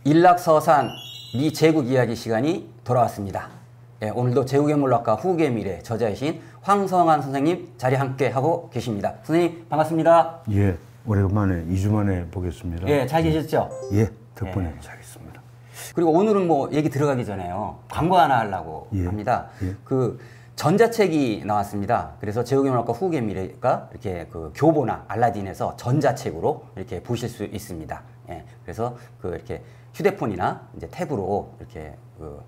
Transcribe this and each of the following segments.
일락서산 미 제국 이야기 시간이 돌아왔습니다. 예, 오늘도 제국의 물학과 후국의 미래 저자이신 황성한 선생님 자리 함께 하고 계십니다. 선생님 반갑습니다. 예, 오래간만에 2주 만에 보겠습니다. 예, 잘 계셨죠? 예, 덕분에 예. 잘 있습니다. 그리고 오늘은 뭐 얘기 들어가기 전에요. 광고 하나 하려고 합니다. 그 전자책이 나왔습니다. 그래서 제국의 물학과 후국의 미래가 이렇게 그 교보나 알라딘에서 전자책으로 이렇게 보실 수 있습니다. 예, 그래서 그 이렇게 휴대폰이나 이제 탭으로 이렇게 그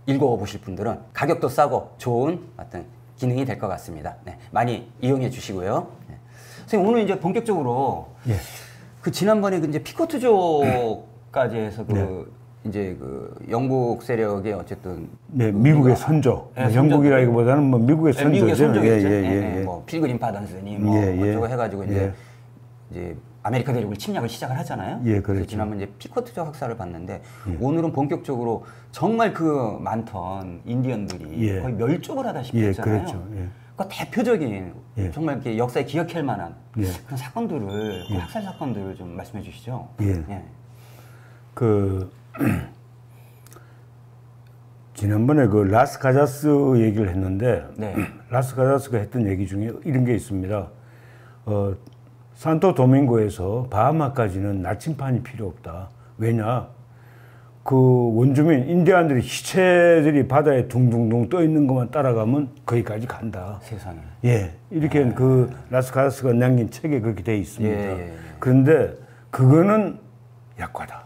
읽어보실 분들은 가격도 싸고 좋은 어떤 기능이 될 것 같습니다. 네, 많이 이용해 주시고요. 네. 선생님 오늘 이제 본격적으로 그 지난번에 그 이제 피코트족까지 해서 그 이제 그 영국 세력의 어쨌든 미국의 선조, 영국이라기보다는 뭐 미국의 선조죠. 미국의 선조겠죠. 뭐 필그림 파던스니 뭐 어쩌고 해가지고 이제 아메리카 대륙을 침략을 시작을 하잖아요. 예, 그렇죠. 지난번 이제 피코트족 학살을 봤는데 오늘은 본격적으로 정말 그 많던 인디언들이 거의 멸종을 하다시피 했잖아요. 그렇죠. 그러니까 대표적인 정말 이렇게 역사에 기억할 만한 그런 사건들을 그 학살 사건들을 좀 말씀해 주시죠. 그 지난번에 그 라스 가자스 얘기를 했는데 라스 가자스가 했던 얘기 중에 이런 게 있습니다. 산토 도밍고에서 바하마까지는 나침판이 필요 없다. 왜냐? 그 원주민 인디안들이 시체들이 바다에 둥둥둥 떠 있는 것만 따라가면 거기까지 간다. 세상에. 예, 이렇게 그 라스 가자스가 남긴 책에 그렇게 돼 있습니다. 그런데 그거는 약과다.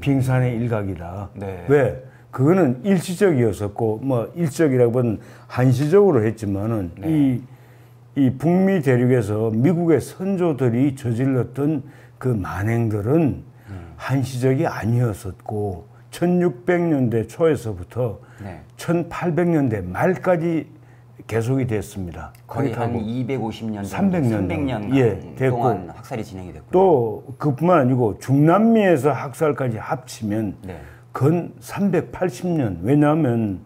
빙산의 일각이다. 왜? 그거는 일시적이었었고, 뭐 일시적이라고는 한시적으로 했지만은 이 북미 대륙에서 미국의 선조들이 저질렀던 그 만행들은 한시적이 아니었었고 1600년대 초에서부터 1800년대 말까지 계속이 됐습니다. 거의 한 250년, 300년 동안 학살이 진행이 됐고 또 그뿐만 아니고 중남미에서 학살까지 합치면 건 380년. 왜냐하면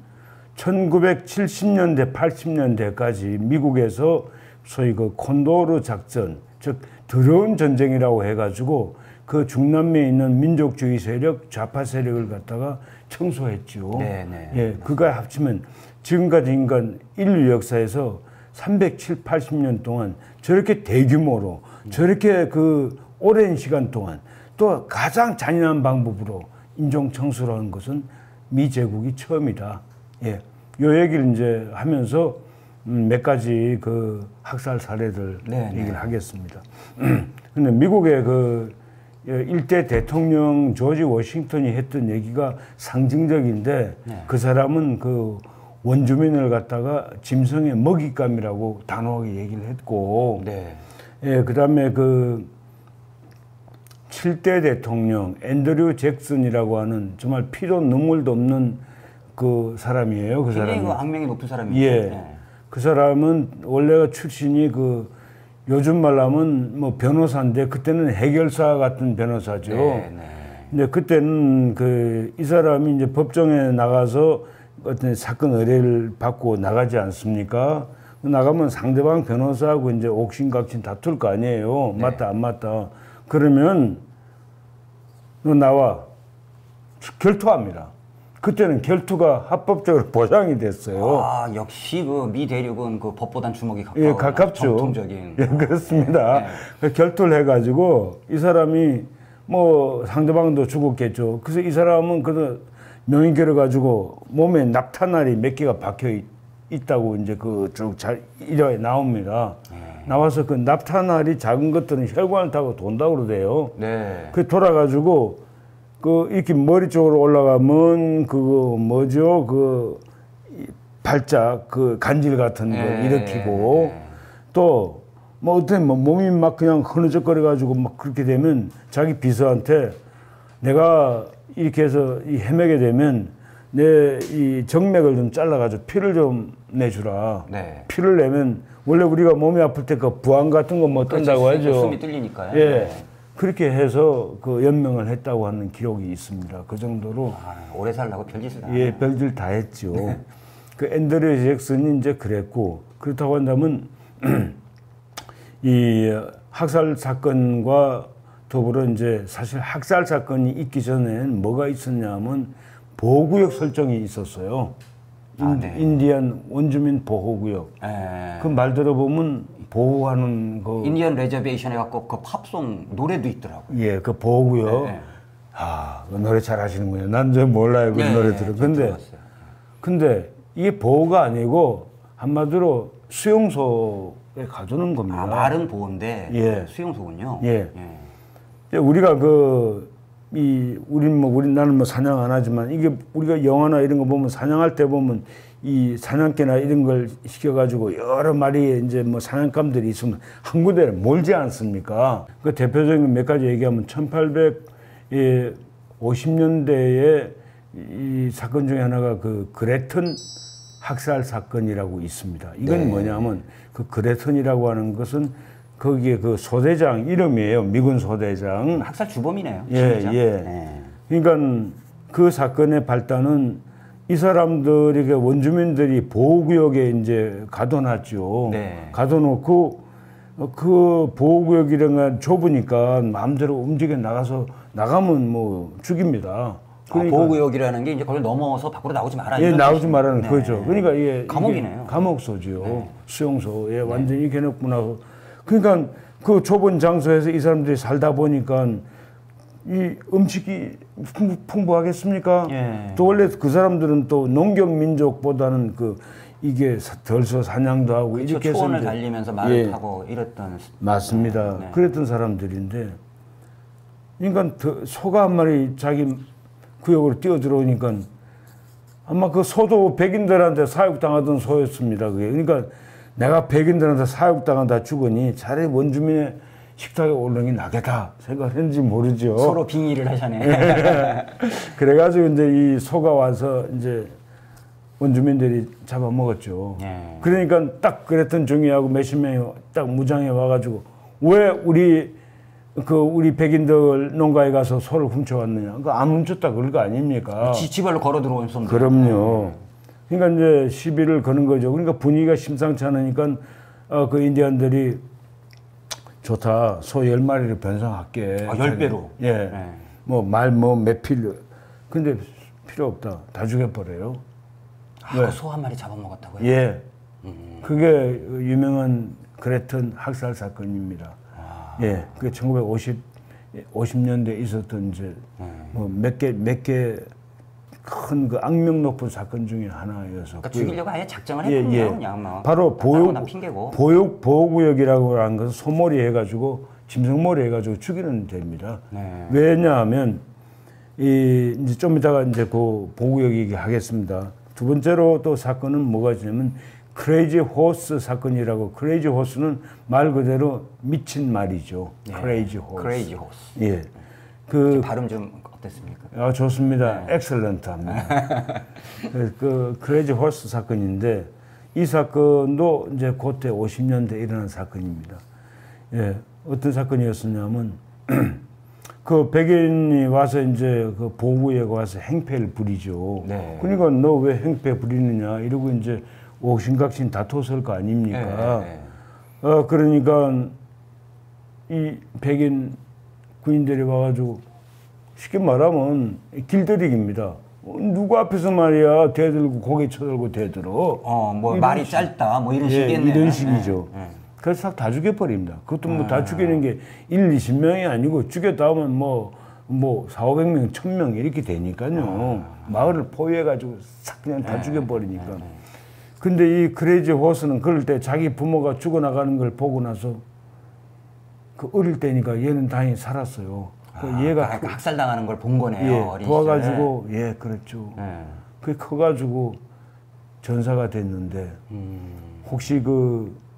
1970년대, 80년대까지 미국에서 소위 그 콘도르 작전, 즉 더러운 전쟁이라고 해가지고 그 중남미에 있는 민족주의 세력, 좌파 세력을 갖다가 청소했죠. 그거 합치면 지금까지 인간 인류 역사에서 370, 80년 동안 저렇게 대규모로 저렇게 그 오랜 시간 동안 또 가장 잔인한 방법으로 인종 청소를 하는 것은 미 제국이 처음이다. 요 얘기를 이제 하면서 몇 가지 그 학살 사례들 얘기를 하겠습니다. 근데 미국의 그 일대 대통령 조지 워싱턴이 했던 얘기가 상징적인데 그 사람은 그 원주민을 갖다가 짐승의 먹잇감이라고 단호하게 얘기를 했고 그 다음에 그 7대 대통령 앤드류 잭슨이라고 하는 정말 피도 눈물도 없는 그 사람이에요. 그 사람이 악명이 높은 사람이에요. 그 사람은 원래가 출신이 그 요즘 말로 하면 뭐 변호사인데 그때는 해결사 같은 변호사죠. 근데 그때는 그 이 사람이 이제 법정에 나가서 어떤 사건 의뢰를 받고 나가지 않습니까? 나가면 상대방 변호사하고 이제 옥신각신 다툴 거 아니에요. 맞다 안 맞다. 그러면 너 나와 결투합니다. 그때는 결투가 합법적으로 보장이 됐어요. 아, 역시 그 미 대륙은 그 법보단 주먹이 가까워. 가깝죠. 전통적인. 그렇습니다. 결투를 해가지고 이 사람이 뭐 상대방도 죽었겠죠. 그래서 이 사람은 그 명의결을 가지고 몸에 낙타날이 몇 개가 박혀 있다고 이제 그 쭉 잘 일화에 나옵니다. 나와서 그 낙타날이 작은 것들은 혈관을 타고 돈다고 그러대요. 그 돌아가지고 그 이렇게 머리 쪽으로 올라가면 그거 뭐죠? 그 발작 그 간질 같은 거 일으키고 또 뭐 어떤 뭐 몸이 막 그냥 흐느적거려 가지고 막 그렇게 되면 자기 비서한테 내가 이렇게 해서 이 헤매게 되면 내 이 정맥을 좀 잘라가지고 피를 좀 내주라. 피를 내면 원래 우리가 몸이 아플 때 그 부항 같은 거 뭐 뜬다고 하죠. 숨이 뚫리니까요. 그렇게 해서 그 연명을 했다고 하는 기록이 있습니다. 그 정도로. 오래 살라고 별짓을 다. 별짓 다 했죠. 그 앤드류 잭슨이 이제 그랬고 그렇다고 한다면 이 학살 사건과 더불어 이제 사실 학살 사건이 있기 전엔 뭐가 있었냐면 보호구역 설정이 있었어요. 네. 인디안 원주민 보호구역. 그 말 들어보면 보호하는 그 인디언 레저베이션 해갖고 그 팝송 노래도 있더라고요. 예, 그 보호구역. 네. 아, 그 노래 잘 하시는군요. 난 좀 몰라요. 그 네, 노래 들어. 근데 이게 보호가 아니고 한마디로 수용소에 가두는 겁니다. 아, 말은 보호인데 예. 수용소군요. 예. 우리가 나는 뭐 사냥 안 하지만 이게 우리가 영화나 이런 거 보면 사냥할 때 보면 이 사냥개나 이런 걸 시켜가지고 여러 마리의 이제 뭐 사냥감들이 있으면 한 군데에 몰지 않습니까? 그 대표적인 몇 가지 얘기하면 1850년대에 이 사건 중에 하나가 그 그레튼 학살 사건이라고 있습니다. 이건 네. 뭐냐면 그 그레튼이라고 하는 것은 거기에 그 소대장 이름이에요. 미군 소대장. 학살 주범이네요. 예, 진짜. 예. 네. 그러니까 그 사건의 발단은 이 사람들에게 원주민들이 보호구역에 이제 가둬놨죠. 네. 가둬놓고 그 보호구역이란 건 좁으니까 마음대로 움직여 나가면 뭐 죽입니다. 그러니까 보호구역이라는 게 이제 그걸 넘어서 밖으로 나오지 마라. 예, 이런 나오지 뜻이죠. 말라는 네. 거죠. 그러니까 감옥이네요. 감옥소지요. 네. 수용소에 완전히 개놓고 나서. 그러니까 그 좁은 장소에서 이 사람들이 살다 보니까 이 음식이 풍부하겠습니까? 예. 또 원래 그 사람들은 또 농경 민족보다는 이게 덜서 사냥도 하고 그렇죠. 이렇게 해서 초원을 이제 달리면서 말을 예. 타고 이랬던. 맞습니다. 네. 그랬던 사람들인데, 그러니까 소가 한 마리 자기 구역으로 뛰어 들어오니까 아마 그 소도 백인들한테 사육당하던 소였습니다. 그게. 그러니까 내가 백인들한테 사육당하다 죽으니 차라리 원주민의 식탁에 올라오는 게 나겠다 생각했는지 모르죠. 서로 빙의를 하자네. 그래가지고 이제 이 소가 와서 이제 원주민들이 잡아먹었죠. 예. 그러니까 딱 그랬던 중이하고 몇십 명이 딱 무장해 와가지고 왜 우리 백인들 농가에 가서 소를 훔쳐왔느냐. 그거 안 훔쳤다 그럴 거 아닙니까? 지발로 걸어 들어온 손들. 그럼요. 그러니까 이제 시비를 거는 거죠. 그러니까 분위기가 심상치 않으니까 그 인디언들이 좋다. 소 10마리를 변상할게. 10배로? 예. 네. 몇 필요. 근데 필요 없다. 다 죽여버려요. 그 소 한 마리 잡아먹었다고요? 예. 그게 유명한 그레튼 학살 사건입니다. 예. 그게 50년대에 있었던 이제 몇 개 큰 그 악명 높은 사건 중에 하나여서. 그러니까 죽이려고 아예 작정을 했군요. 그냥 뭐. 바로 핑계고. 보호구역이라고 하는 것은 소몰이 해가지고 짐승몰이 해가지고 죽이는 데입니다. 네. 왜냐하면 이제 좀 이따가 이제 그 보호구역 얘기하겠습니다. 두 번째로 또 사건은 뭐가 있냐면 크레이지 호스 사건이라고. 크레이지 호스는 말 그대로 미친 말이죠. 네. 크레이지 호스. 크레이지 호스. 예. 발음 좀 어땠습니까? 좋습니다. 엑셀런트합니다. 그 크레이지 호스 사건인데 이 사건도 이제 그때 50년대 일어난 사건입니다. 예. 어떤 사건이었었냐면 그 백인이 와서 이제 그 보호구역에 와서 행패를 부리죠. 네. 그러니까 너 왜 행패 부리느냐 이러고 이제 옥신각신 다퉜을 거 아닙니까? 네. 그러니까 이 백인 군인들이 와가지고 쉽게 말하면 길들이기입니다. 누구 앞에서 말이야 대들고 고개 쳐들고 대들어. 뭐 말이 짧다 뭐 이런 식이겠네요. 이런 식이죠. 그래서 다 죽여버립니다. 그것도 뭐 다 죽이는 게 20명이 아니고 죽였다 하면 뭐 400~500명, 1000명 이렇게 되니까요. 마을을 포위해가지고 싹 그냥 다 죽여버리니까. 근데 이 크레이지 호스는 그럴 때 자기 부모가 죽어나가는 걸 보고 나서 그 어릴 때니까 얘는 다행히 살았어요. 얘가 학살당하는 걸 본 거네요. 예, 어린 도와가지고 예, 그렇죠. 네. 그게 커가지고 전사가 됐는데 혹시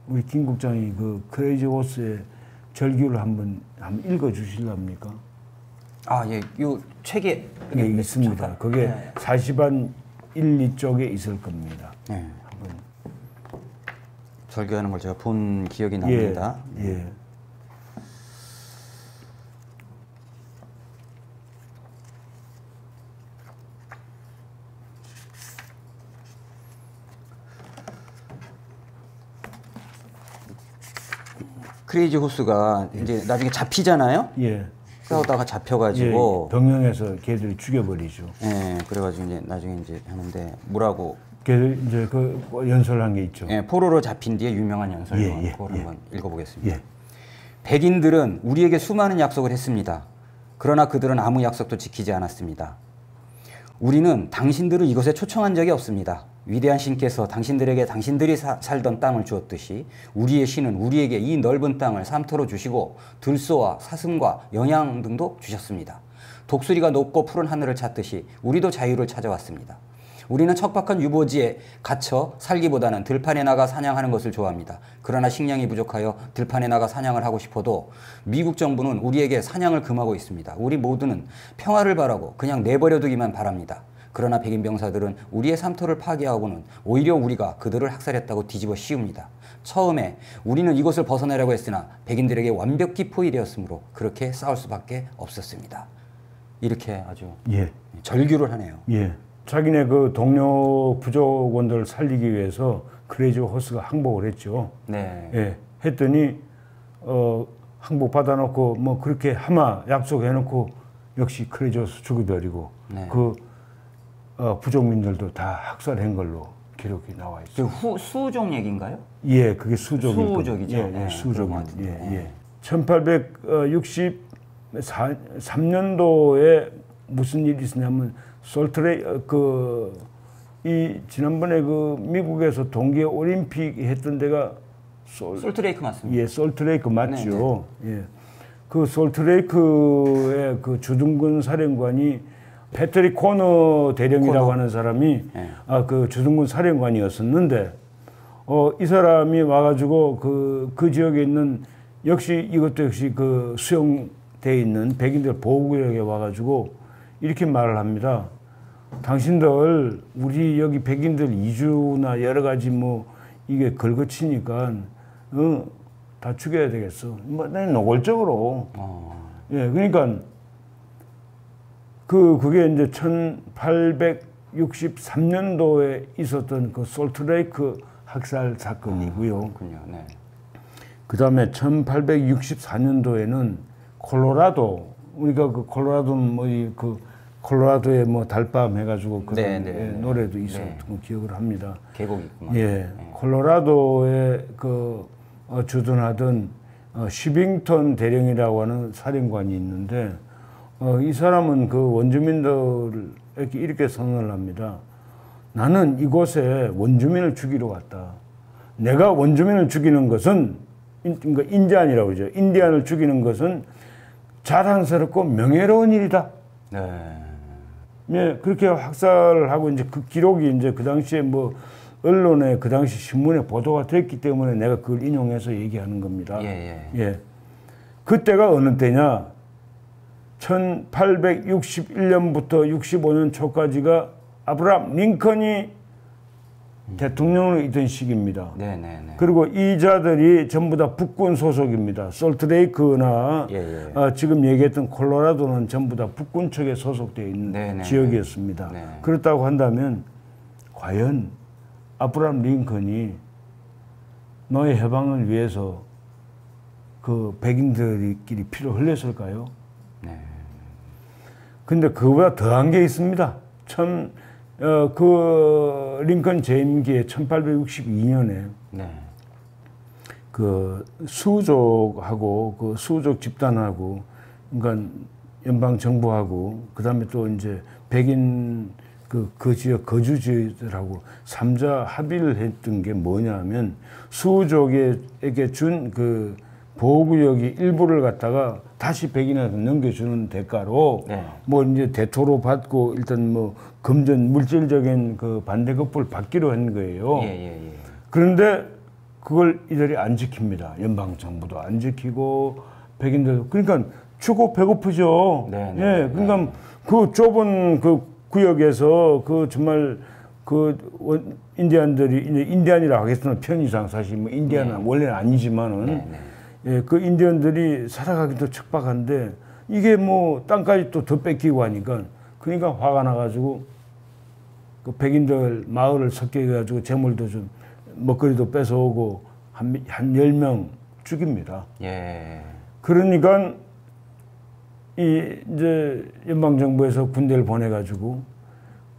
우리 김 국장이 그 크레이지 호스의 절규를 한번 읽어 주실랍니까? 예, 요 책에 예, 있습니다. 그게 네. 40안 1, 2쪽에 있을 겁니다. 네. 절규하는 걸 제가 본 기억이 납니다. 예. 크레이지 호스가 이제 나중에 잡히잖아요. 예. 싸우다가 잡혀가지고 병영에서 걔들이 죽여버리죠. 예, 그래가지고 이제 나중에 이제 하는데 뭐라고 걔들 이제 그 연설한 게 있죠. 예, 포로로 잡힌 뒤에 유명한 연설 그걸 한번 읽어보겠습니다. 예. 백인들은 우리에게 수많은 약속을 했습니다. 그러나 그들은 아무 약속도 지키지 않았습니다. 우리는 당신들을 이곳에 초청한 적이 없습니다. 위대한 신께서 당신들에게 당신들이 살던 땅을 주었듯이 우리의 신은 우리에게 이 넓은 땅을 삼터로 주시고 들소와 사슴과 영양 등도 주셨습니다. 독수리가 높고 푸른 하늘을 찾듯이 우리도 자유를 찾아왔습니다. 우리는 척박한 유보지에 갇혀 살기보다는 들판에 나가 사냥하는 것을 좋아합니다. 그러나 식량이 부족하여 들판에 나가 사냥을 하고 싶어도 미국 정부는 우리에게 사냥을 금하고 있습니다. 우리 모두는 평화를 바라고 그냥 내버려 두기만 바랍니다. 그러나 백인 병사들은 우리의 삼터를 파괴하고는 오히려 우리가 그들을 학살했다고 뒤집어 씌웁니다. 처음에 우리는 이곳을 벗어나려고 했으나 백인들에게 완벽히 포위되었으므로 그렇게 싸울 수밖에 없었습니다. 이렇게 아주 절규를 하네요. 자기네 그 동료 부족원들을 살리기 위해서 크레이지 호스가 항복을 했죠. 네. 했더니 항복 받아놓고 뭐 그렇게 하마 약속해놓고 역시 크레이지 호스 죽여버리고 그 부족민들도 다 학살한 걸로 기록이 나와 있어요. 수족 얘기인가요? 예, 그게 수족이죠. 수족이죠. 수족입니다. 1863년도에 무슨 일이 있었냐면 지난번에 그 미국에서 동계 올림픽 했던 데가 솔트레이크 맞습니다. 예, 솔트레이크 맞죠. 그 솔트레이크의 그 주둔군 사령관이 패트릭 코너 대령이라고 하는 사람이 그 주둔군 사령관이었었는데 이 사람이 와가지고 그 지역에 있는 이것도 역시 그 수용돼 있는 백인들 보호구역에 와가지고 이렇게 말을 합니다. 당신들 우리 여기 백인들 이주나 여러 가지 뭐 이게 걸거치니까 다 죽여야 되겠어. 뭐 노골적으로. 그러니까 그게 이제 1863년도에 있었던 그 솔트레이크 학살 사건이고요. 그 다음에 1864년도에는 콜로라도 우리가 그 콜로라도는 콜로라도에 뭐 달밤 해가지고 그 노래도 있었던 거 기억을 합니다. 계곡이 있구나. 콜로라도에 주둔하던 쉬빙턴 대령이라고 하는 사령관이 있는데 이 사람은 그 원주민들에게 이렇게 선언을 합니다. 나는 이곳에 원주민을 죽이러 왔다. 내가 원주민을 죽이는 것은 인디안이라고 그러죠. 인디안을 죽이는 것은 자랑스럽고 명예로운 일이다. 그렇게 학살을 하고 이제 그 기록이 이제 그 당시에 뭐 언론에 그 당시 신문에 보도가 됐기 때문에 내가 그걸 인용해서 얘기하는 겁니다. 그때가 어느 때냐? 1861년부터 65년 초까지가 아브라함 링컨이 대통령으로 있던 시기입니다. 그리고 이 자들이 전부 다 북군 소속입니다. 솔트레이크나 지금 얘기했던 콜로라도는 전부 다 북군 측에 소속되어 있는 지역이었습니다. 그렇다고 한다면 과연 아브라함 링컨이 너의 해방을 위해서 그 백인들끼리 피를 흘렸을까요? 근데 그거보다 더한 게 있습니다. 그 링컨 재임기에 1862년에 그 수족하고 그 수족 집단하고 그러니까 연방 정부하고 그다음에 또 이제 백인 그 지역 거주지들하고 삼자 합의를 했던 게 뭐냐면 수족에게 준 그 보호구역이 일부를 갖다가 다시 백인한테 넘겨주는 대가로 뭐 이제 대토로 받고 일단 뭐 금전 물질적인 그 반대급부를 받기로 한 거예요. 그런데 그걸 이들이 안 지킵니다. 연방 정부도 안 지키고 백인들 그러니까 죽고 배고프죠. 그러니까 그 좁은 그 구역에서 그 정말 그 인디안들이 인디안이라고 하겠으나 편의상 사실 뭐 인디안은 원래는 아니지만은 그 인디언들이 살아가기도 척박한데 이게 뭐 땅까지 또 더 뺏기고 하니까 그러니까 화가 나가지고 그 백인들 마을을 섞여가지고 재물도 좀 먹거리도 뺏어오고 한 10명 죽입니다. 그러니까 이제 연방정부에서 군대를 보내가지고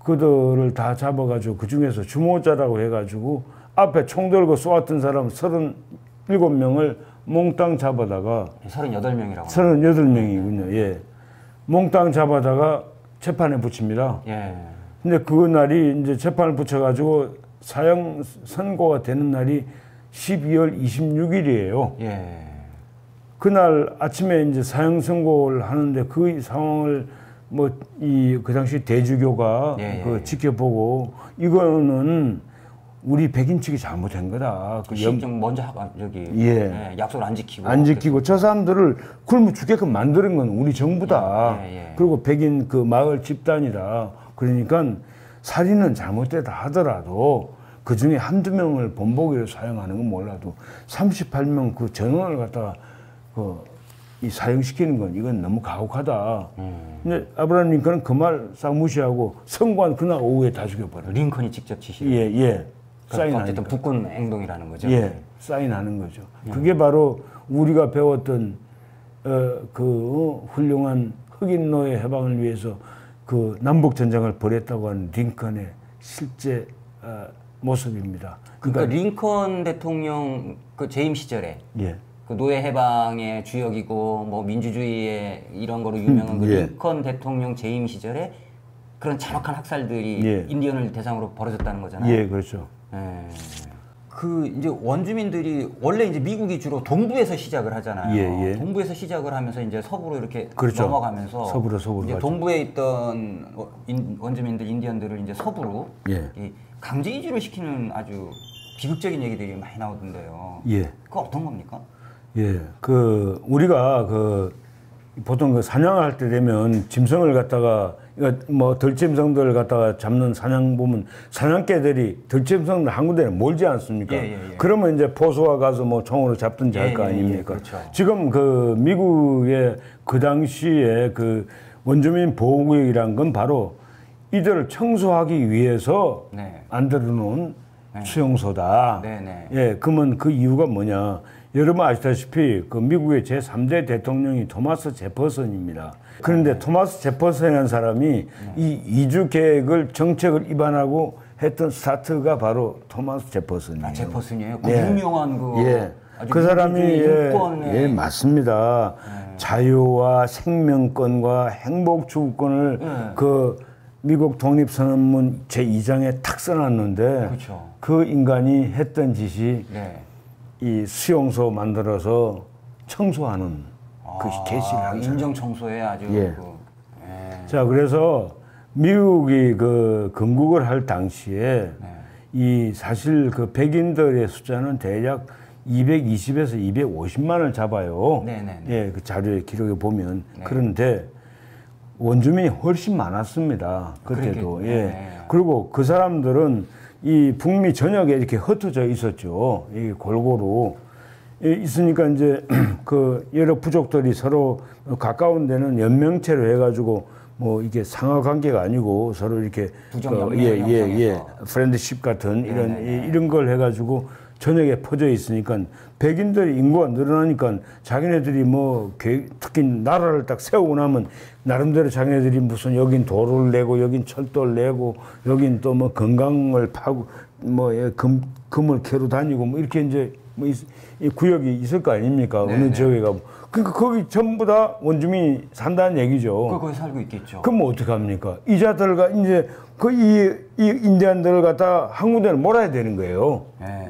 그들을 다 잡아가지고 그 중에서 주모자라고 해가지고 앞에 총 들고 쏘았던 사람 37명을 몽땅 잡아다가 38명이라고. 38명이군요. 예. 몽땅 잡아다가 재판에 붙입니다. 예. 근데 그 날이 이제 재판을 붙여가지고 사형 선고가 되는 날이 12월 26일이에요. 예. 그날 아침에 이제 사형 선고를 하는데 그 상황을 뭐 그 당시 대주교가 예, 예, 그 예. 지켜보고 이거는 우리 백인 측이 잘못한 거다. 그 좀 먼저 예. 약속을 안 지키고. 안 지키고 저 사람들을 굶어 죽게끔 만드는 건 우리 정부다. 예. 그리고 백인 그 마을 집단이다. 그러니까 살인은 잘못되다 하더라도 그 중에 한두 명을 본보기로 사용하는 건 몰라도 38명 그 전원을 갖다가 이 사형시키는 건 이건 너무 가혹하다. 근데 아브라함 링컨은 그 말 싹 무시하고 선고한 그날 오후에 다 죽여버려. 링컨이 직접 지시. 예. 그러니까 어쨌든 북군 행동이라는 거죠. 예, 사인하는 거죠. 그게 바로 우리가 배웠던 훌륭한 흑인 노예 해방을 위해서 그 남북 전쟁을 벌였다고 하는 링컨의 실제 모습입니다. 그러니까 링컨 대통령 그 재임 시절에 예. 그 노예 해방의 주역이고 뭐 민주주의의 이런 거로 유명한 그 예. 링컨 대통령 재임 시절에 그런 잔혹한 학살들이 예. 인디언을 대상으로 벌어졌다는 거잖아요. 예, 그렇죠. 예. 그 이제 원주민들이 원래 이제 미국이 주로 동부에서 시작을 하잖아요. 예. 동부에서 시작을 하면서 이제 서부로 이렇게 그렇죠. 넘어가면서 서부로 이제 가죠. 동부에 있던 원주민들 인디언들을 이제 서부로 예. 이 강제 이주를 시키는 아주 비극적인 얘기들이 많이 나오던데요. 예. 그거 어떤 겁니까? 예. 우리가 보통 그 사냥할 때 되면 짐승을 갖다가 뭐 들짐승들을 갖다가 잡는 사냥 보면 사냥개들이 들짐승들 한 군데는 몰지 않습니까? 예. 그러면 이제 포소가 가서 뭐 총으로 잡든지 할 거 아닙니까? 그렇죠. 지금 그 미국의 그 당시에 그 원주민 보호구역이란 건 바로 이들을 청소하기 위해서 만들어 놓은 수용소다. 예, 그러면 그 이유가 뭐냐? 여러분 아시다시피 그 미국의 제3대 대통령이 토마스 제퍼슨입니다. 그런데 토마스 제퍼슨이라는 사람이 이 이주 계획을 정책을 입안하고 했던 스타트가 바로 토마스 제퍼슨이에요. 제퍼슨이에요? 그 유명한 아주 그 사람이 인권의 맞습니다. 자유와 생명권과 행복 추구권을 그 미국 독립선언문 제2장에 탁 써놨는데 그렇죠. 그 인간이 했던 짓이 이 수용소 만들어서 청소하는 그 개시를 한 인정 청소에 아주 자, 그래서 미국이 그 건국을 할 당시에 이 사실 그 백인들의 숫자는 대략 220에서 250만을 잡아요. 예, 그 자료에 기록에 보면 그런데 원주민이 훨씬 많았습니다. 그때도. 그리고 그 사람들은 이 북미 전역에 이렇게 흩어져 있었죠. 이 골고루 있으니까 이제 그 여러 부족들이 서로 가까운 데는 연명체로 해가지고 뭐 이게 상하 관계가 아니고 서로 이렇게 프렌드십 같은 이런 걸 해가지고 전역에 퍼져 있으니까 백인들이 인구가 늘어나니까 자기네들이 뭐 특히 나라를 딱 세우고 나면 나름대로 자기네들이 무슨 여긴 도로를 내고 여긴 철도를 내고 여긴 또 뭐 건강을 파고 뭐 금을 캐러 다니고 뭐 이렇게 이제 뭐 이 구역이 있을 거 아닙니까? 어느 지역에 가면. 그러니까 거기 전부 다 원주민이 산다는 얘기죠. 거기 살고 있겠죠. 그럼 뭐 어떡합니까? 이자들과 이제 이 인디안들을 갖다 한 군데를 몰아야 되는 거예요.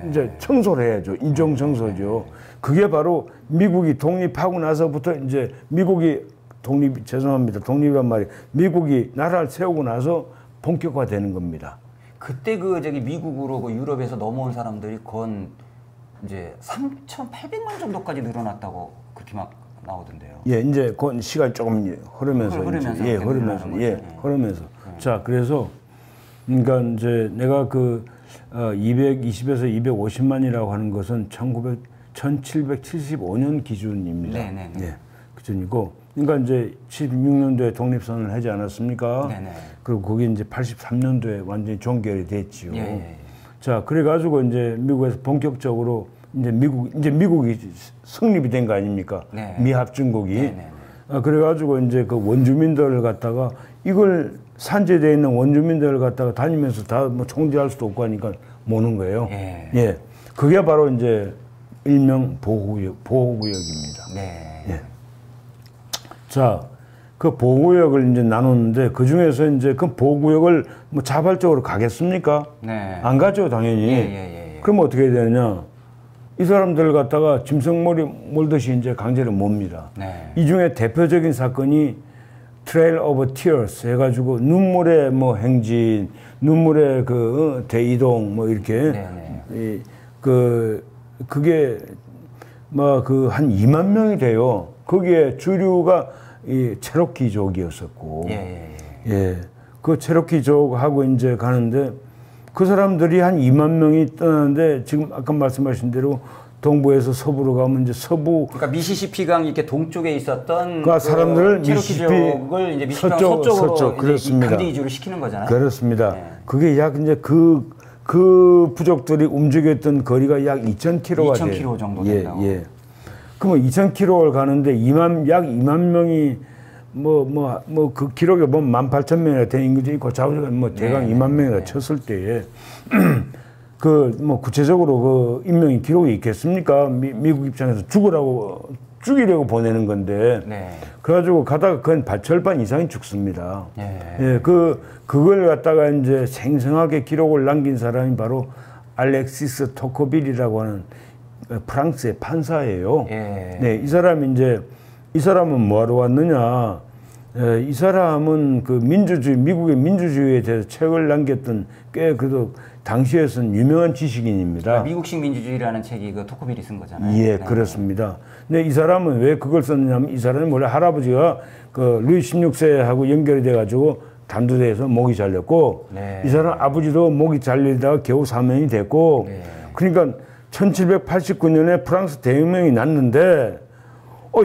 이제 청소를 해야죠. 인종 청소죠. 그게 바로 미국이 독립하고 나서부터 이제 미국이 독립이란 말이 미국이 나라를 세우고 나서 본격화되는 겁니다. 그때 미국으로 유럽에서 넘어온 사람들이 건 이제 3,800만 정도까지 늘어났다고 그렇게 막 나오던데요. 예, 이제 그 시간 조금 흐르면서. 자, 그래서 그러니까 이제 내가 220에서 250만이라고 하는 것은 1775년 기준입니다. 예, 기준이고, 그러니까 이제 76년도에 독립선언을 하지 않았습니까? 그리고 거기 이제 83년도에 완전히 종결이 됐지요. 자, 그래가지고 이제 미국에서 본격적으로 이제 미국이 성립이 된 거 아닙니까? 미합중국이. 그래가지고 이제 그 원주민들을 갖다가 이걸 산재되어 있는 원주민들을 갖다가 다니면서 다 뭐 총질할 수도 없고 하니까 모는 거예요. 예. 예. 그게 바로 이제 일명 보호구역입니다. 네. 예. 자, 그 보호구역을 이제 나눴는데 그 중에서 이제 그 보호구역을 뭐 자발적으로 가겠습니까? 네. 안 가죠, 당연히. 예. 그럼 어떻게 해야 되느냐? 이 사람들 갖다가 짐승머리 몰듯이 이제 강제로 몹니다. 네. 이 중에 대표적인 사건이 트레일 오브 티어스 해가지고 눈물의 뭐 행진, 눈물의 그 대이동 뭐 이렇게 그게 뭐 그 한 2만 명이 돼요. 거기에 주류가 이 체로키족이었었고, 예, 그 체로키족하고 이제 가는데 그 사람들이 한 2만 명이 떠나는데 지금 아까 말씀하신 대로 동부에서 서부로 가면 이제 서부. 그러니까 미시시피강 이렇게 동쪽에 있었던 그 사람들을 체로키족을 이제 미시시피강 서쪽으로 그렇습니다. 강제 이주를 시키는 거잖아요. 그렇습니다. 네. 그게 약 이제 그 부족들이 움직였던 거리가 약 2,000km가 돼요. 2,000km 정도 된다고. 예. 그러면 2,000km를 가는데 약 2만 명이 그 기록에 보면 18,000명이나 되는 인구도 있고 좌우가 뭐 대강 2만 명이나 쳤을 때에 그 뭐 구체적으로 그 인명이 기록이 있겠습니까? 미국 입장에서 죽이려고 보내는 건데. 네. 그래가지고 가다가 그건 절반 이상이 죽습니다. 네. 예, 그걸 갖다가 이제 생생하게 기록을 남긴 사람이 바로 알렉시스 토코빌이라고 하는 프랑스의 판사예요. 예. 네, 이 사람은 뭐하러 왔느냐? 이 사람은 그 미국의 민주주의에 대해서 책을 남겼던 꽤 그래도 당시에서는 유명한 지식인입니다. 미국식 민주주의라는 책이 그 토코빌이 쓴 거잖아요. 예, 그렇습니다. 근데 이 사람은 왜 그걸 썼냐면 이 사람은 원래 할아버지가 그 루이 16세하고 연결이 돼가지고 단두대에서 목이 잘렸고 이 사람 아버지도 목이 잘리다가 겨우 사면이 됐고 그러니까 1789년에 프랑스 대혁명이 났는데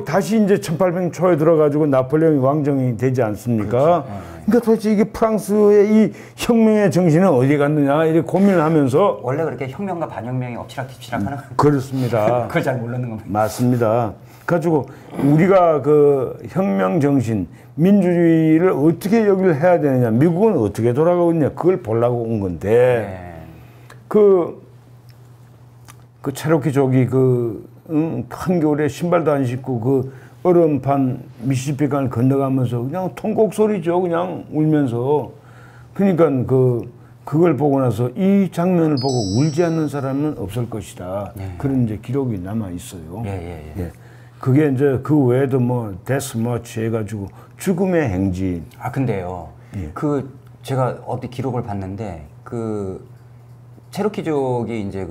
다시 이제 1800년 초에 들어가지고 나폴레옹이 왕정이 되지 않습니까? 그렇죠. 그러니까 도대체 이게 프랑스의 이 혁명의 정신은 어디 갔느냐 이렇게 고민을 하면서 원래 그렇게 혁명과 반혁명이 엎치락뒤치락 하는 그렇습니다. 그걸 잘 모르는 겁니다. 맞습니다. 가지고 우리가 그 혁명 정신, 민주주의를 어떻게 여기를 해야 되느냐, 미국은 어떻게 돌아가고 있냐, 그걸 보려고 온 건데 그 체로키족이 한겨울에 신발도 안 신고 그 얼음판 미시시피강을 건너가면서 그냥 통곡 소리죠. 그냥 울면서. 그러니까 그걸 보고 나서 이 장면을 보고 울지 않는 사람은 없을 것이다. 그런 이제 기록이 남아 있어요. 예. 그게 이제 그 외에도 뭐 데스 머치 해가지고 죽음의 행진. 근데요. 제가 어디 기록을 봤는데 체로키족이 이제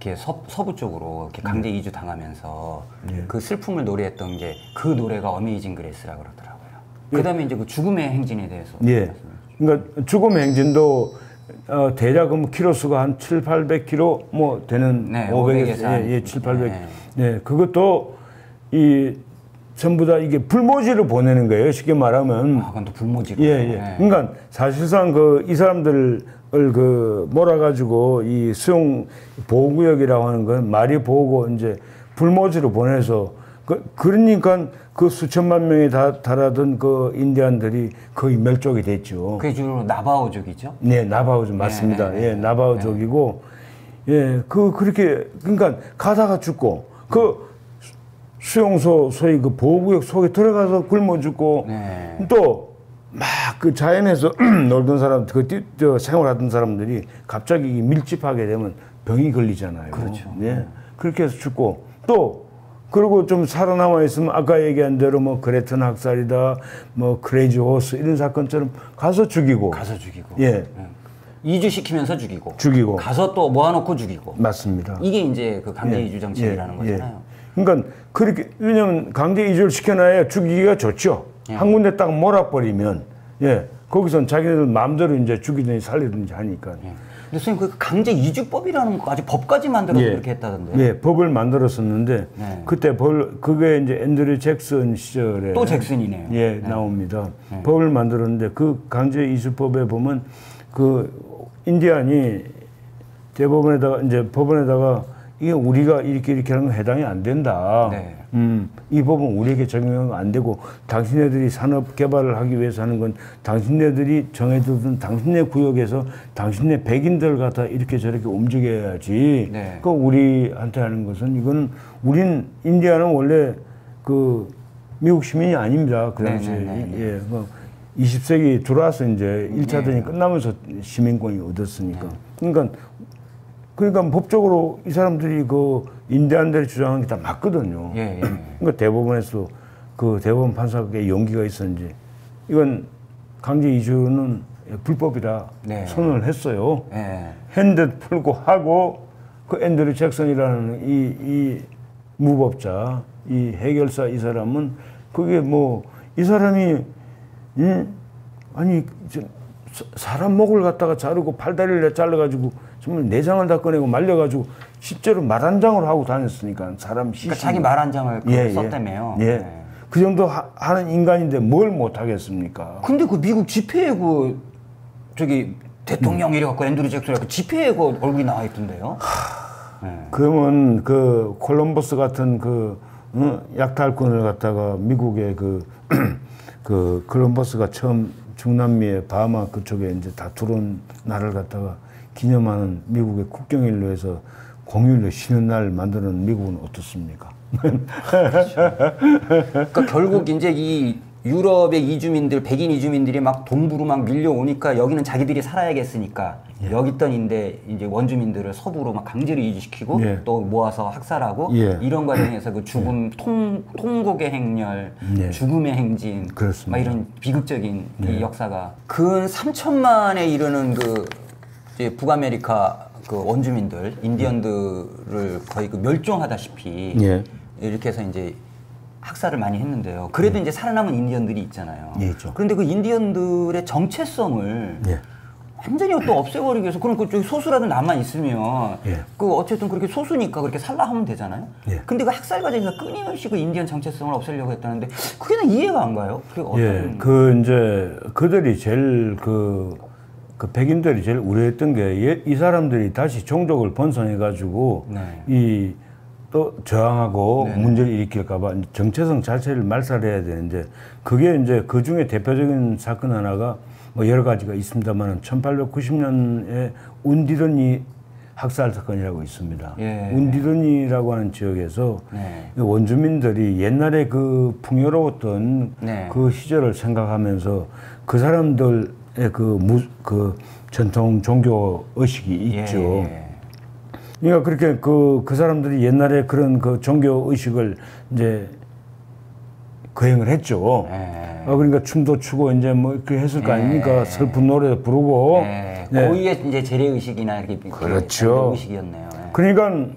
이렇게 서부 쪽으로 이렇게 강제 이주 당하면서 그 슬픔을 노래했던 게 그 노래가 어메이징 그레이스라고 그러더라고요. 그다음에 이제 그 죽음의 행진에 대해서. 그러니까 죽음의 행진도 대략 키로수가 한 700-800km 뭐 되는 500에서 700-800. 네, 그것도 전부 다 이게 불모지로 보내는 거예요. 쉽게 말하면. 그건 또 불모지로. 그러니까 사실상 이 사람들을 몰아가지고 이 수용 보호구역이라고 하는 건 말이 보고 이제 불모지로 보내서 그러니까 그 수천만 명에 달하던 그 인디안들이 거의 멸족이 됐죠. 그게 주로 나바오족이죠? 네, 나바오족 맞습니다. 나바오족이고 그렇게 그러니까 가다가 죽고 수용소 소위 그 보호구역 속에 들어가서 굶어 죽고 또 막 그 자연에서 놀던 사람, 생활하던 사람들이 갑자기 밀집하게 되면 병이 걸리잖아요. 그렇죠. 그렇게 해서 죽고 또 그리고 좀 살아남아 있으면 아까 얘기한 대로 뭐 그레튼 학살이다, 뭐 크레이지 호스 이런 사건처럼 가서 죽이고. 이주시키면서 죽이고. 가서 또 모아놓고 죽이고. 맞습니다. 이게 이제 그 강제 이주 정책이라는 거잖아요. 그러니까 그렇게 왜냐면 강제 이주를 시켜놔야 죽이기가 좋죠. 한 군데 딱 몰아버리면 거기선 자기들 마음대로 이제 죽이든지 살리든지 하니까. 근데 선생님 그 강제 이주법이라는 거까지 법까지 만들어서 그렇게 했다던데. 법을 만들었었는데 그때 그게 이제 앤드류 잭슨 시절에 또 잭슨이네요. 나옵니다. 법을 만들었는데 그 강제 이주법에 보면 그 인디안이 대법원에다가 이제 법원에다가 이게 우리가 이렇게 하는 건 해당이 안 된다. 네. 이 법은 우리에게 적용은 안 되고 당신네들이 산업 개발을 하기 위해서 하는 건 당신네들이 정해두던 당신네 구역에서 당신네 백인들 갖다 이렇게 저렇게 움직여야지. 네. 그 우리한테 하는 것은 이거는 우린 인디아는 원래 그 미국 시민이 아닙니다. 그 당시에 예, 뭐 20세기 들어와서 이제 1차 대전이 끝나면서 시민권이 얻었으니까. 그러니까 법적으로 이 사람들이 그 인디안들이 주장하는 게 다 맞거든요. 그러니까 대법원에서 그 대법원 판사의 용기가 있었는지 이건 강제 이주는 불법이다 선언을 했어요. 핸드 풀고 하고 그 앤드류 잭슨이라는 이 무법자, 이 해결사 이 사람은 그게 뭐 이 사람이 아니 사람 목을 갖다가 자르고 팔다리를 잘라가지고 정말 내장을 다 꺼내고 말려가지고 실제로 말 한 장을 하고 다녔으니까 사람 시신. 그러니까 자기 말 한 장을 썼다며요. 그 정도 하는 인간인데 뭘 못하겠습니까? 근데 그 미국 집회에 그 저기 대통령 이래갖고 앤드류 잭슨 그 집회에 그 얼굴이 나와 있던데요. 그러면 그 콜럼버스 같은 그 약탈꾼을 갖다가 미국의 그 콜럼버스가 처음 중남미의 바하마 그쪽에 이제 다 들어온 날을 갖다가 기념하는 미국의 국경일로 해서 공휴일로 쉬는 날 만드는 미국은 어떻습니까? 그렇죠. 그러니까 결국 이제 이 유럽의 이주민들, 백인 이주민들이 막 동부로 막 밀려오니까 여기는 자기들이 살아야겠으니까 여기 있던 이제 원주민들을 서부로 막 강제로 이주시키고 또 모아서 학살하고 이런 과정에서 그 죽음, 통곡의 행렬, 죽음의 행진, 막 이런 비극적인 이 역사가 근 3천만에 이르는 그 이제 북아메리카 그 원주민들, 인디언들을 거의 그 멸종하다시피 이렇게 해서 이제 학살을 많이 했는데요. 그래도 이제 살아남은 인디언들이 있잖아요. 그런데 그 인디언들의 정체성을 완전히 또 없애버리기 위해서 그럼 그쪽 소수라도 남아 있으면 그 어쨌든 그렇게 소수니까 그렇게 살라하면 되잖아요. 근데 그 학살 과정에서 끊임없이 그 인디언 정체성을 없애려고 했다는데 그게 난 이해가 안 가요. 그게 어떤 그 이제 그들이 제일 그 백인들이 제일 우려했던 게 이 사람들이 다시 종족을 번성해가지고 이 또 저항하고 문제를 일으킬까봐 정체성 자체를 말살해야 되는데 그게 이제 그 중에 대표적인 사건 하나가 뭐 여러 가지가 있습니다만 1890년에 운디더니 학살 사건이라고 있습니다. 운디더니라고 하는 지역에서 원주민들이 옛날에 그 풍요로웠던 그 시절을 생각하면서 그 사람들의 그 전통 종교 의식이 있죠. 그러니까 그렇게 그 사람들이 옛날에 그런 그 종교 의식을 이제 거행을 했죠. 그러니까 춤도 추고 이제 뭐 이렇게 했을 거 아닙니까? 슬픈 노래 부르고. 고유의 이제 재래 의식이나 이렇게 그렇죠. 의식이었네요. 그러니까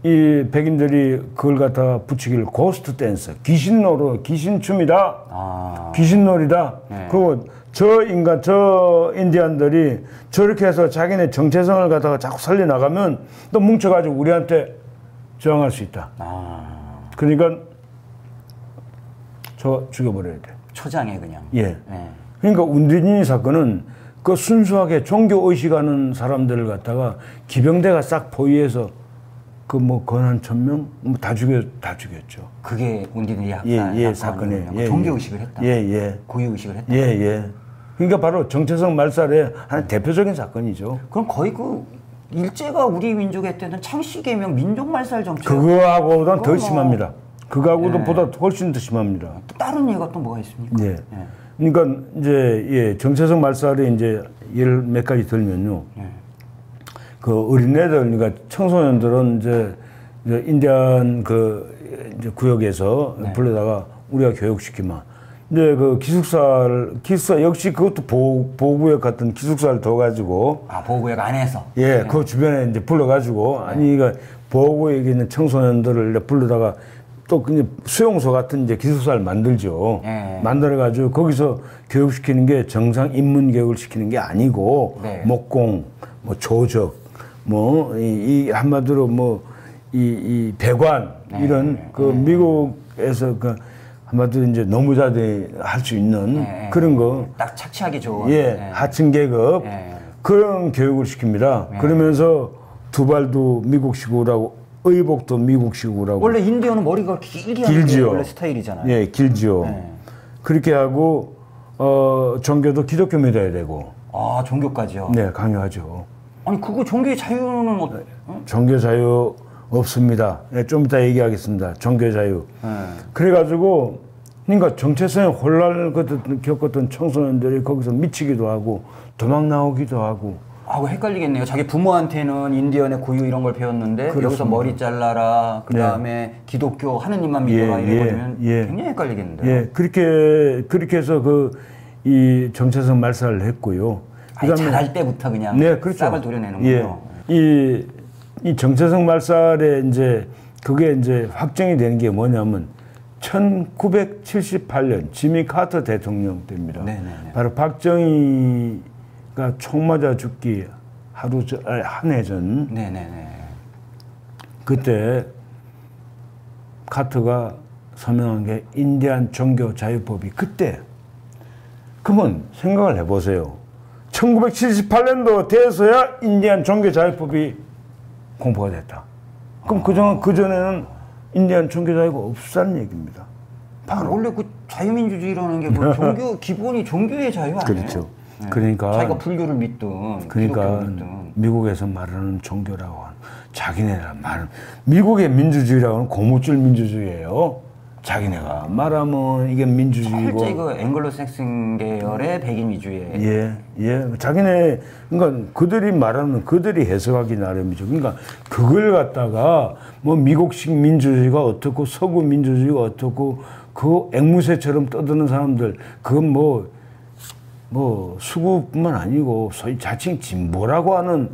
이 백인들이 그걸 갖다가 붙이기를 고스트 댄스, 귀신춤이다, 귀신놀이다. 그리고 저 인디안들이 저렇게 해서 자기네 정체성을 갖다가 자꾸 살려나가면 또 뭉쳐가지고 우리한테 저항할 수 있다. 그러니까 저 죽여버려야 돼. 초장에 그냥. 그러니까 운디더니 사건은 그 순수하게 종교 의식하는 사람들을 갖다가 기병대가 싹 포위해서 그 뭐 건 1,000명 뭐 다 죽였죠. 그게 운디더니 학살 사건이에요. 종교 의식을 했다. 고유 의식을 했다. 그러니까 바로 정체성 말살의 하나의 대표적인 사건이죠. 그럼 거의 그 일제가 우리 민족에 했던 창씨개명 민족말살 정책 그거하고는 더 심합니다. 그거하고도 보다 훨씬 더 심합니다. 또 다른 예가 또 뭐가 있습니까? 그러니까 이제 정체성 말살이 이제 예를 몇 가지 들면요. 그 어린애들, 그러니까 청소년들은 이제 인디안 그 이제 구역에서 불러다가 우리가 교육시키면. 이제 그 기숙사 역시 그것도 보호구역 같은 기숙사를 둬가지고. 보호구역 안에서? 그 주변에 이제 불러가지고. 아니, 그러니까 보호구역에 있는 청소년들을 불러다가 또 그냥 수용소 같은 이제 기숙사를 만들죠. 만들어가지고 거기서 교육시키는 게 정상 인문 교육을 시키는 게 아니고 목공, 뭐 조적, 뭐 이 한마디로 뭐 이 배관 이런 그 미국에서 그 한마디로 이제 노무자들이 할 수 있는 그런 거 딱 착취하기 좋은 하층 계급 그런 교육을 시킵니다. 그러면서 두 발도 미국식으로 하고 의복도 미국식으로 하고. 원래 인디언은 머리가 길게 하는 게 원래 스타일이잖아요. 예, 길지요. 네. 그렇게 하고 종교도 기독교 믿어야 되고. 아, 종교까지요? 네, 강요하죠. 아니, 그거 종교의 자유는 종교 자유 없습니다. 네, 좀 이따 얘기하겠습니다. 종교 자유. 네. 그래가지고 그러니까 정체성에 혼란을 겪었던 청소년들이 거기서 미치기도 하고 도망 나오기도 하고. 아, 헷갈리겠네요. 자기 부모한테는 인디언의 고유 이런 걸 배웠는데 그렇습니다. 여기서 머리 잘라라, 그 다음에 기독교 하느님만 믿어라 이래버리면 굉장히 헷갈리겠는데요. 예, 그렇게 해서 이 정체성 말살을 했고요. 아니, 잘할 때부터 그냥 네, 그렇죠. 싹을 도려내는군요. 이 정체성 말살에 이제 그게 이제 확정이 되는 게 뭐냐면 1978년 지미 카터 대통령 때입니다. 네네네. 바로 박정희가 총 맞아 죽기 한 해 전. 네네네. 그때 카터가 서명한 게 인디안 종교 자유법이 그때. 그러면 생각을 해보세요. 1978년도 돼서야 인디안 종교 자유법이 공포가 됐다. 그럼 그전에는 인디안 종교 자유가 없었다는 얘기입니다. 바로 원래 그 자유민주주의라는 게 그 종교 기본이 종교의 자유 아니에요? 그렇죠. 네. 그러니까 자기가 불교를 믿든 그러니까 기독교를 믿든. 미국에서 말하는 종교라고 하는 자기네가 말하는 미국의 민주주의라고 하는 고무줄 민주주의예요. 자기네가 말하면 이게 민주주의고. 실제 그 앵글로색슨 계열의 백인 위주의. 예. 자기네 그러니까 그들이 말하는 그들이 해석하기 나름이죠. 그러니까 그걸 갖다가 뭐 미국식 민주주의가 어떻고 서구 민주주의가 어떻고 그 앵무새처럼 떠드는 사람들 그건 뭐 수구뿐만 아니고 소위 자칭 진보라고 하는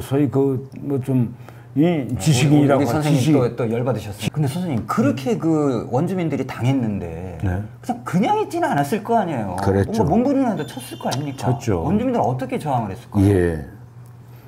소위 이 지식인이라고 우리 선생님 또 열받으셨어요. 근데 선생님 그렇게 그 원주민들이 당했는데 네. 그냥 있지는 않았을 거 아니에요. 그랬죠. 몸부림이라도 쳤을 거 아닙니까? 쳤죠. 원주민들 어떻게 저항을 했을까요? 예.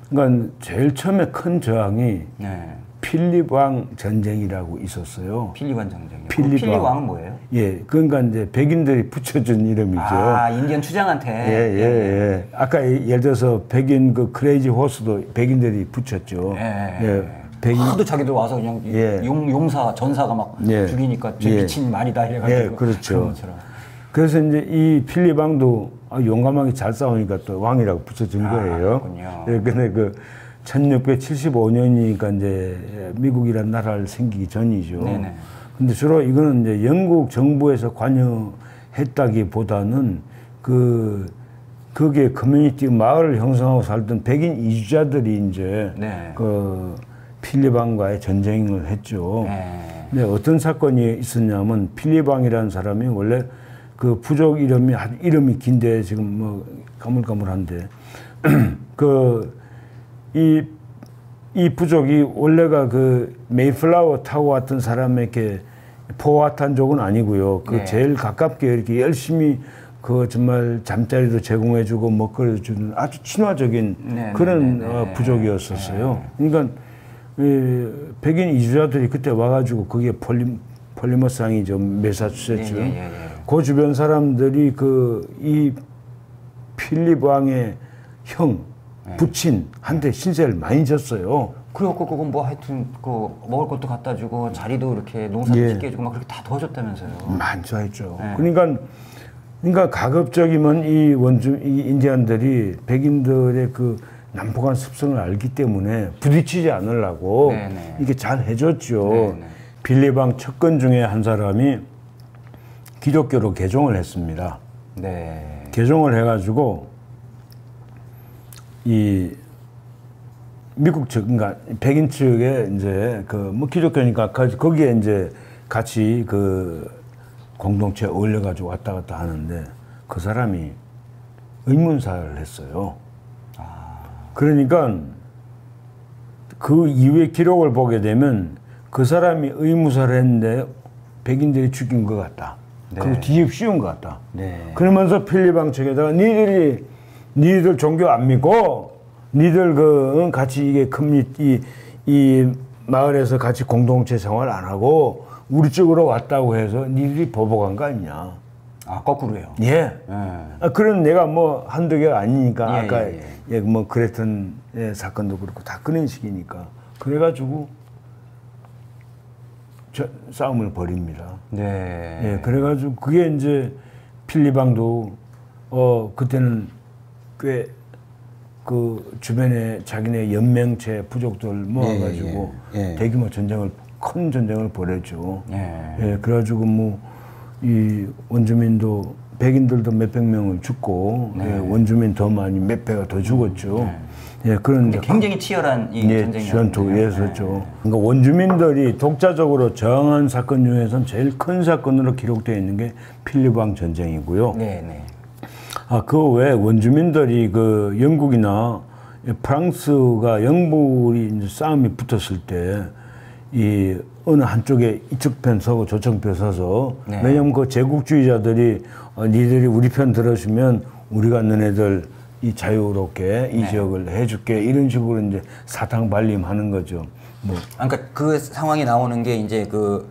그러니까 제일 처음에 큰 저항이 네. 필립 왕 전쟁이라고 있었어요. 필립 왕 전쟁이요. 필립 왕은 뭐예요? 예, 그러니까 이제 백인들이 붙여준 이름이죠. 아, 인디언 추장한테. 예. 아까 예를 들어서 백인 그 크레이지 호스도 백인들이 붙였죠. 하도 자기들 와서 그냥 용사 전사가 막 죽이니까 저 미친 말이다 이래가지고. 예, 그렇죠. 그런 것처럼. 그래서 이제 이 필립 왕도 용감하게 잘 싸우니까 또 왕이라고 붙여준 거예요. 그렇군요. 예, 근데 1675년이니까 이제 미국이라는 나라를 생기기 전이죠. 네네. 근데 주로 이거는 이제 영국 정부에서 관여했다기보다는 거기에 커뮤니티 마을을 형성하고 살던 백인 이주자들이 이제 그 필립 왕과의 전쟁을 했죠. 근데 어떤 사건이 있었냐면 필립 왕이라는 사람이 원래 그 부족 이름이 긴데 지금 뭐 가물가물한데 이 부족이 원래가 그 메이플라워 타고 왔던 사람에게 포화탄족은 아니고요. 제일 가깝게 이렇게 열심히 정말 잠자리도 제공해주고 먹거리도 주는 아주 친화적인 그런 부족이었었어요. 그러니까 백인 이주자들이 그때 와가지고 그게 폴리머스항이죠. 매사추세츠. 그 주변 사람들이 이 필립 왕의 형 부친한테 신세를 많이 졌어요. 그래갖고 그건 뭐 하여튼 먹을 것도 갖다 주고 자리도 이렇게 농사도 짓게 해주고 막 그렇게 다 도와줬다면서요. 많죠 했죠. 그러니까 가급적이면 이 인디언들이 백인들의 그 난폭한 습성을 알기 때문에 부딪히지 않으려고 이렇게 잘 해줬죠. 필립 왕 측근 중에 한 사람이 기독교로 개종을 했습니다. 개종을 해가지고 이 미국 측, 그러니까 백인 측에 이제 기독교니까 거기에 이제 같이 공동체에 어울려가지고 왔다 갔다 하는데 그 사람이 의문사를 했어요. 그러니까 그 이후의 기록을 보게 되면 그 사람이 의문사를 했는데 백인들이 죽인 것 같다. 그리고 뒤집어 씌운 것 같다. 그러면서 필립 왕 측에다가 니들 종교 안 믿고 니들 같이 이게 이 마을에서 같이 공동체 생활 안 하고 우리 쪽으로 왔다고 해서 니들이 보복한 거 아니냐. 아, 거꾸로요. 예. 그런 내가 뭐 한두 개가 아니니까 예, 아까 예, 예, 뭐 그랬던 예, 사건도 그렇고 다 그런 식이니까 그래가지고 싸움을 벌입니다. 네. 예, 그래가지고 그게 이제 필리방도 그때는 꽤 그 주변에 자기네 연맹체 부족들 모아가지고 대규모 큰 전쟁을 벌였죠. 예, 그래가지고 뭐 이 원주민도 백인들도 몇백 명을 죽고 예, 원주민 더 많이 몇 배가 더 죽었죠. 예, 그런 굉장히 치열한 이 전쟁이었죠. 전투였었죠. 그러니까 원주민들이 독자적으로 저항한 사건 중에서는 제일 큰 사건으로 기록되어 있는 게 필리방 전쟁이고요. 네. 그 외에 원주민들이 그 영국이나 프랑스가 영국이 이제 싸움이 붙었을 때 이 어느 한쪽에 이쪽 편 서고 저쪽 편 서서 왜냐면 그 제국주의자들이 니들이 우리 편 들어주면 우리가 너네들 이 자유롭게 이 지역을 해줄게 이런 식으로 이제 사탕 발림하는 거죠. 뭐. 그러니까 그 상황이 나오는 게 이제 그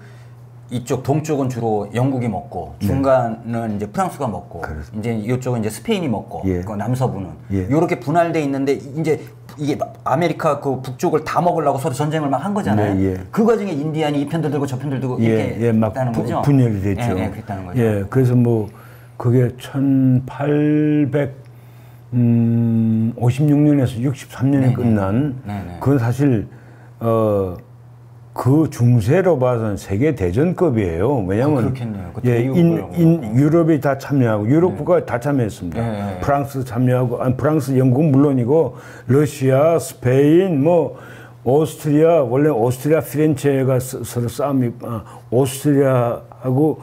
이쪽 동쪽은 주로 영국이 먹고 중간은 이제 프랑스가 먹고 이제 이쪽은 이제 스페인이 먹고 그 남서부는 이렇게 분할돼 있는데 이제 이게 아메리카 그 북쪽을 다 먹으려고 서로 전쟁을 막 한 거잖아요. 그 과정에 인디안이 이 편들 들고 저 편들 들고 이렇게 막 했다는 거죠. 분열이 됐죠. 그랬다는 거죠. 예, 그래서 뭐 그게 1856년에서 63년에 끝난 그건 사실 그 중세로 봐서는 세계 대전급이에요. 왜냐하면 유럽이 다 참여하고 유럽 국가가 다 참여했습니다. 프랑스 참여하고 프랑스, 영국 물론이고 러시아, 스페인, 뭐 오스트리아 원래 오스트리아 피렌체가 서로 싸움이 오스트리아하고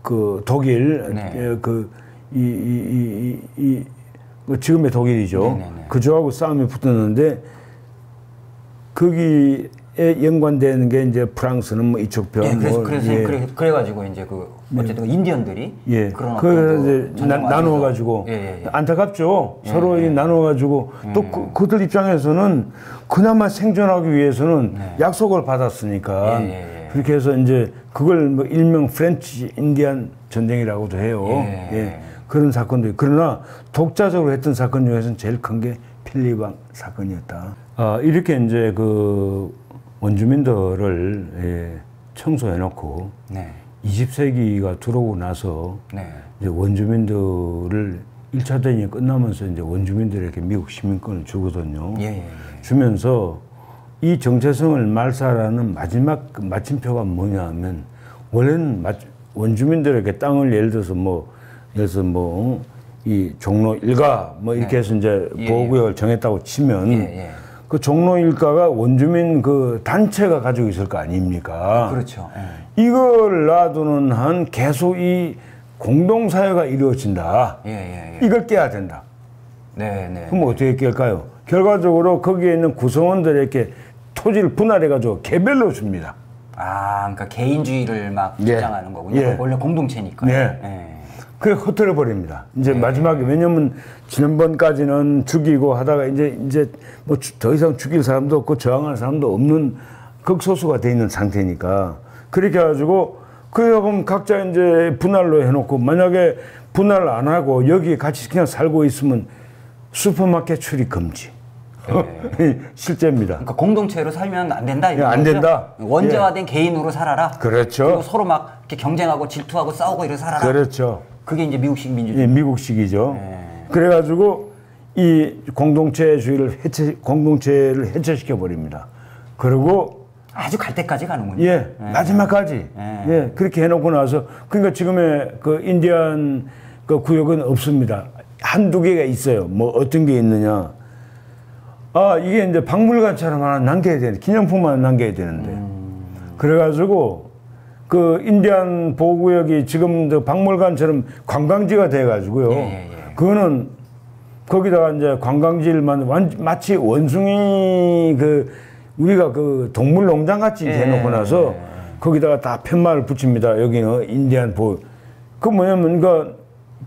그 독일 지금의 독일이죠. 그쪽하고 싸움이 붙었는데 거기에 연관되는 게 이제 프랑스는 뭐 이쪽 편. 그래가지고 이제 그 어쨌든 인디언들이 그런 그래서 나누어가지고 안타깝죠. 서로 나누어가지고 또 그들 입장에서는 그나마 생존하기 위해서는 약속을 받았으니까 그렇게 해서 이제 그걸 뭐 일명 프렌치 인디안 전쟁이라고도 해요. 그런 사건도 있고. 그러나 독자적으로 했던 사건 중에서는 제일 큰 게 필리방 사건이었다. 이렇게 이제 그 원주민들을 청소해놓고 20세기가 들어오고 나서 이제 원주민들을 1차 대전이 끝나면서 이제 원주민들에게 미국 시민권을 주거든요. 주면서 이 정체성을 말살하는 마지막 마침표가 뭐냐 하면 원래는 원주민들에게 땅을 예를 들어서 이 종로 일가 뭐 이렇게 해서 이제 보호구역을 정했다고 치면 그 종로 일가가 원주민 그 단체가 가지고 있을 거 아닙니까? 그렇죠. 이걸 놔두는 한 계속 이 공동사회가 이루어진다. 이걸 깨야 된다. 그럼 어떻게 깰까요? 결과적으로 거기에 있는 구성원들에게 토지를 분할해가지고 개별로 줍니다. 그러니까 개인주의를 막 주장하는 거군요. 원래 공동체니까. 그래 흩어져 버립니다. 이제 마지막에 왜냐면 지난번까지는 죽이고 하다가 이제 뭐 더 이상 죽일 사람도 없고 저항할 사람도 없는 극소수가 돼 있는 상태니까 그렇게 해가지고 그럼 각자 이제 분할로 해놓고 만약에 분할 안 하고 여기 같이 그냥 살고 있으면 슈퍼마켓 출입 금지. 실제입니다. 그러니까 공동체로 살면 안 된다. 안 된다. 원자화된 개인으로 살아라. 그렇죠. 그리고 서로 막 이렇게 경쟁하고 질투하고 싸우고 이렇게 살아라. 그렇죠. 그게 이제 미국식 민주주의. 미국식이죠. 그래가지고 이 공동체주의를 공동체를 해체시켜 버립니다. 그리고 아주 갈 때까지 가는군요. 마지막까지. 그렇게 해놓고 나서 그러니까 지금의 그 인디안 그 구역은 없습니다. 한두 개가 있어요. 뭐 어떤 게 있느냐. 이게 이제 박물관처럼 하나 남겨야 되는데, 기념품만 남겨야 되는데. 그래가지고, 그 인디안 보호구역이 지금 박물관처럼 관광지가 돼가지고요. 그거는 거기다가 이제 관광지를 마치 원숭이 우리가 그 동물 농장 같이 해놓고 나서 거기다가 다 팻말을 붙입니다. 여기는 인디안 보호. 그 뭐냐면,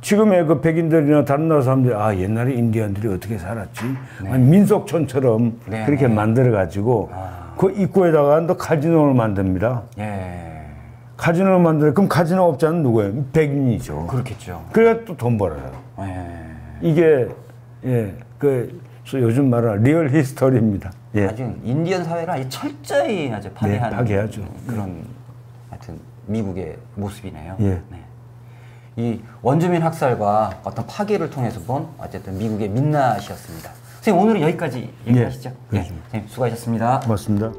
지금의 그 백인들이나 다른 나라 사람들이 옛날에 인디언들이 어떻게 살았지? 민속촌처럼 그렇게 만들어가지고 그 입구에다가 또 카지노를 만듭니다. 카지노를 만들어. 그럼 카지노 업자는 누구예요? 백인이죠. 그렇겠죠. 그래야 또 돈 벌어요. 예. 이게 요즘 말하는 리얼 히스토리입니다. 예. 아주 인디언 사회를 아주 철저히 아주 파괴하는 파괴하죠. 그런 하여튼 미국의 모습이네요. 예. 네. 이 원주민 학살과 어떤 파괴를 통해서 본 어쨌든 미국의 민낯이었습니다. 선생님 오늘은 여기까지 얘기하시죠. 예. 선생님 수고하셨습니다. 고맙습니다.